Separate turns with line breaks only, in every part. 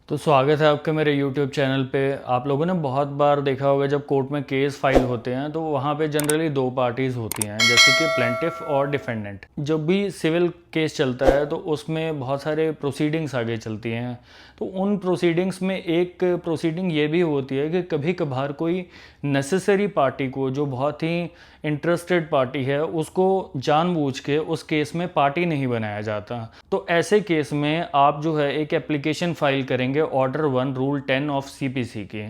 तो स्वागत है आपके मेरे YouTube चैनल पे। आप लोगों ने बहुत बार देखा होगा जब कोर्ट में केस फाइल होते हैं तो वहाँ पे जनरली दो पार्टीज़ होती हैं, जैसे कि प्लेंटिफ और डिफेंडेंट। जब भी सिविल केस चलता है तो उसमें बहुत सारे प्रोसीडिंग्स आगे चलती हैं। तो उन प्रोसीडिंग्स में एक प्रोसीडिंग ये भी होती है कि कभी कभार कोई नेसेसरी पार्टी को, जो बहुत ही इंटरेस्टेड पार्टी है, उसको जानबूझ के उस केस में पार्टी नहीं बनाया जाता। तो ऐसे केस में आप जो है एक एप्लीकेशन फाइल करेंगे ऑर्डर 1 रूल 10 ऑफ सीपीसी के।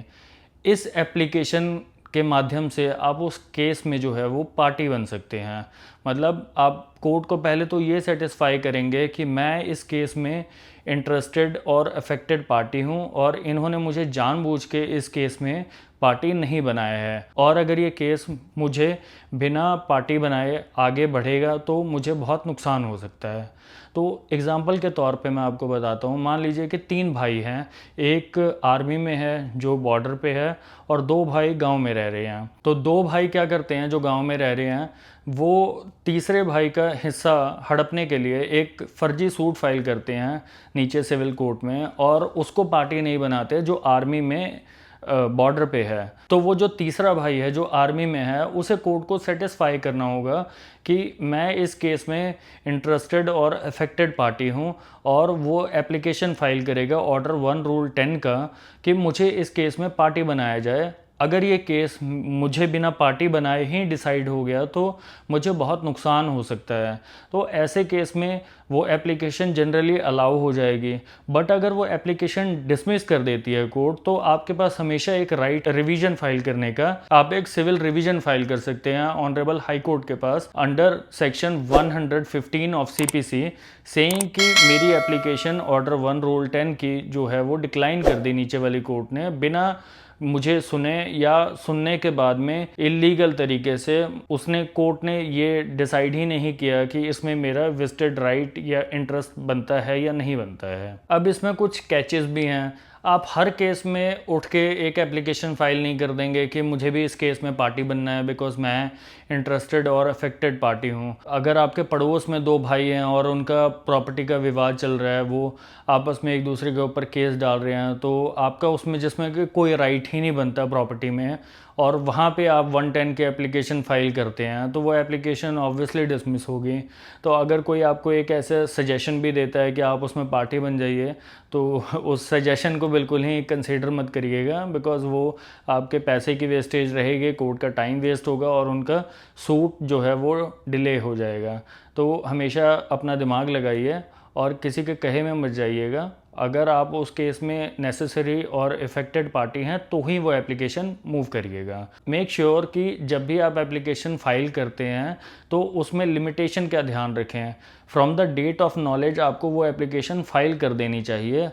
इस एप्लीकेशन के माध्यम से आप उस केस में जो है वो पार्टी बन सकते हैं। मतलब आप कोर्ट को पहले तो ये सेटिस्फाई करेंगे कि मैं इस केस में इंटरेस्टेड और अफेक्टेड पार्टी हूँ और इन्होंने मुझे जानबूझ के इस केस में पार्टी नहीं बनाया है, और अगर ये केस मुझे बिना पार्टी बनाए आगे बढ़ेगा तो मुझे बहुत नुकसान हो सकता है। तो एग्ज़ाम्पल के तौर पे मैं आपको बताता हूँ। मान लीजिए कि 3 भाई हैं, एक आर्मी में है जो बॉर्डर पे है और 2 भाई गांव में रह रहे हैं। तो 2 भाई क्या करते हैं जो गांव में रह रहे हैं, वो तीसरे भाई का हिस्सा हड़पने के लिए एक फर्जी सूट फाइल करते हैं नीचे सिविल कोर्ट में, और उसको पार्टी नहीं बनाते जो आर्मी में बॉर्डर पे है। तो वो जो तीसरा भाई है जो आर्मी में है, उसे कोर्ट को सेटिस्फाई करना होगा कि मैं इस केस में इंटरेस्टेड और अफेक्टेड पार्टी हूँ, और वो एप्लीकेशन फाइल करेगा ऑर्डर 1 रूल 10 का कि मुझे इस केस में पार्टी बनाया जाए। अगर ये केस मुझे बिना पार्टी बनाए ही डिसाइड हो गया तो मुझे बहुत नुकसान हो सकता है। तो ऐसे केस में वो एप्लीकेशन जनरली अलाउ हो जाएगी। बट अगर वो एप्लीकेशन डिसमिस कर देती है कोर्ट, तो आपके पास हमेशा एक राइट रिवीजन फाइल करने का। आप एक सिविल रिवीजन फाइल कर सकते हैं ऑनरेबल हाई कोर्ट के पास under section 115 of CPC, saying कि मेरी एप्लीकेशन ऑर्डर 1 रूल 10 की जो है वो डिक्लाइन कर दी नीचे वाली कोर्ट ने, बिना मुझे सुने या सुनने के बाद में इलीगल तरीके से। उसने कोर्ट ने ये डिसाइड ही नहीं किया कि इसमें मेरा वेस्टेड राइट या इंटरेस्ट बनता है या नहीं बनता है। अब इसमें कुछ कैचेस भी हैं। आप हर केस में उठ के एक एप्लीकेशन फाइल नहीं कर देंगे कि मुझे भी इस केस में पार्टी बनना है बिकॉज मैं इंटरेस्टेड और अफेक्टेड पार्टी हूँ। अगर आपके पड़ोस में 2 भाई हैं और उनका प्रॉपर्टी का विवाद चल रहा है, वो आपस में एक दूसरे के ऊपर केस डाल रहे हैं, तो आपका उसमें जिसमें कि कोई राइट ही नहीं बनता प्रॉपर्टी में, और वहाँ पे आप 110 के एप्लीकेशन फ़ाइल करते हैं, तो वो एप्लीकेशन ऑब्वियसली डिसमिस होगी। तो अगर कोई आपको एक ऐसा सजेशन भी देता है कि आप उसमें पार्टी बन जाइए, तो उस सजेशन को बिल्कुल ही कंसीडर मत करिएगा, बिकॉज़ वो आपके पैसे की वेस्टेज रहेगी, कोर्ट का टाइम वेस्ट होगा और उनका सूट जो है वो डिले हो जाएगा। तो हमेशा अपना दिमाग लगाइए और किसी के कहे में मत जाइएगा। अगर आप उस केस में नेसेसरी और इफ़ेक्टेड पार्टी हैं तो ही वो एप्लीकेशन मूव करिएगा। मेक श्योर कि जब भी आप एप्लीकेशन फाइल करते हैं तो उसमें लिमिटेशन का ध्यान रखें। From the date of knowledge आपको वो एप्लीकेशन फाइल कर देनी चाहिए,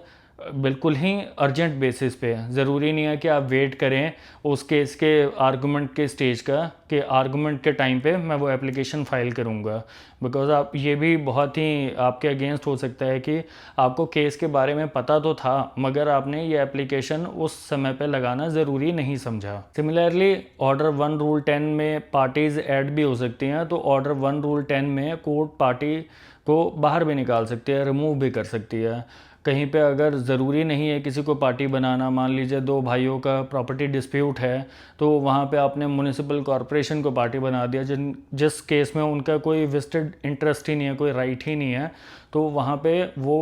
बिल्कुल ही अर्जेंट बेसिस पे। ज़रूरी नहीं है कि आप वेट करें उस केस के आर्गूमेंट के स्टेज का कि आर्गूमेंट के टाइम पे मैं वो एप्लीकेशन फ़ाइल करूँगा, बिकॉज़ आप ये भी बहुत ही आपके अगेंस्ट हो सकता है कि आपको केस के बारे में पता तो था मगर आपने ये एप्लीकेशन उस समय पे लगाना ज़रूरी नहीं समझा। सिमिलरली ऑर्डर 1 रूल 10 में पार्टीज़ ऐड भी हो सकती हैं, तो ऑर्डर 1 रूल 10 में कोर्ट पार्टी को बाहर भी निकाल सकती है, रिमूव भी कर सकती है। कहीं पे अगर ज़रूरी नहीं है किसी को पार्टी बनाना, मान लीजिए 2 भाइयों का प्रॉपर्टी डिस्प्यूट है, तो वहाँ पे आपने म्युनिसिपल कॉरपोरेशन को पार्टी बना दिया जिस केस में उनका कोई वेस्टेड इंटरेस्ट ही नहीं है, कोई राइट ही नहीं है, तो वहाँ पे वो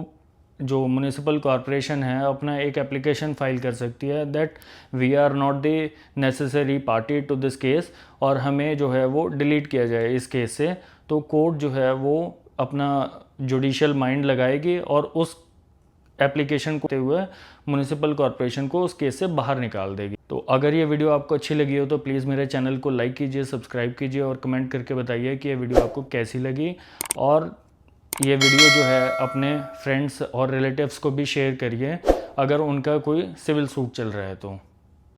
जो म्युनिसिपल कॉरपोरेशन है अपना एक एप्लीकेशन फाइल कर सकती है that we are not the necessary party to this case, और हमें जो है वो डिलीट किया जाए इस केस से। तो कोर्ट जो है वो अपना जुडिशियल माइंड लगाएगी और उस एप्लीकेशन को हुए म्युनिसिपल कॉरपोरेशन को उस केस से बाहर निकाल देगी। तो अगर ये वीडियो आपको अच्छी लगी हो तो प्लीज़ मेरे चैनल को लाइक कीजिए, सब्सक्राइब कीजिए और कमेंट करके बताइए कि ये वीडियो आपको कैसी लगी, और ये वीडियो जो है अपने फ्रेंड्स और रिलेटिव्स को भी शेयर करिए अगर उनका कोई सिविल सूट चल रहा है तो।